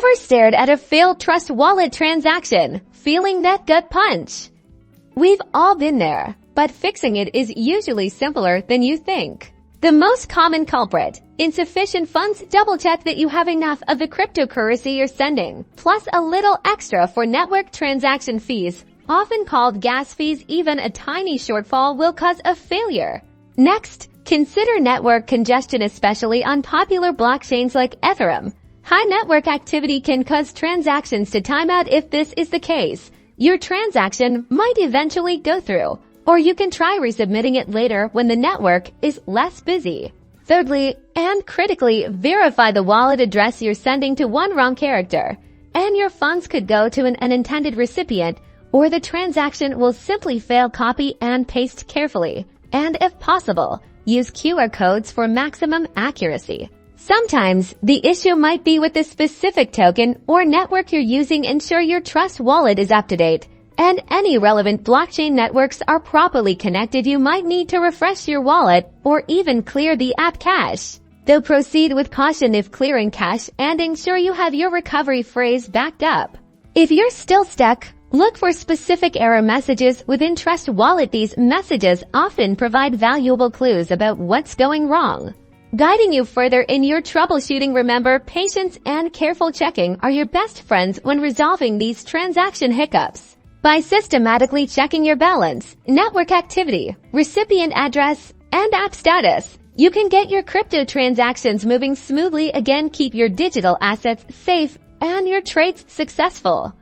Ever stared at a failed Trust Wallet transaction, feeling that gut punch? We've all been there, but fixing it is usually simpler than you think. The most common culprit, insufficient funds. Double-check that you have enough of the cryptocurrency you're sending, plus a little extra for network transaction fees, often called gas fees. Even a tiny shortfall will cause a failure. Next, consider network congestion, especially on popular blockchains like Ethereum. High network activity can cause transactions to time out. If this is the case, your transaction might eventually go through, or you can try resubmitting it later when the network is less busy. Thirdly, and critically, verify the wallet address you're sending to. One wrong character, and your funds could go to an unintended recipient, or the transaction will simply fail. Copy and paste carefully, and if possible, use QR codes for maximum accuracy. Sometimes the issue might be with the specific token or network you're using. Ensure your Trust Wallet is up to date and any relevant blockchain networks are properly connected. You might need to refresh your wallet or even clear the app cache. Though proceed with caution if clearing cache, and ensure you have your recovery phrase backed up. If you're still stuck, look for specific error messages within Trust Wallet. These messages often provide valuable clues about what's going wrong, guiding you further in your troubleshooting. Remember, patience and careful checking are your best friends when resolving these transaction hiccups. By systematically checking your balance, network activity, recipient address, and app status, you can get your crypto transactions moving smoothly again. Keep your digital assets safe and your trades successful.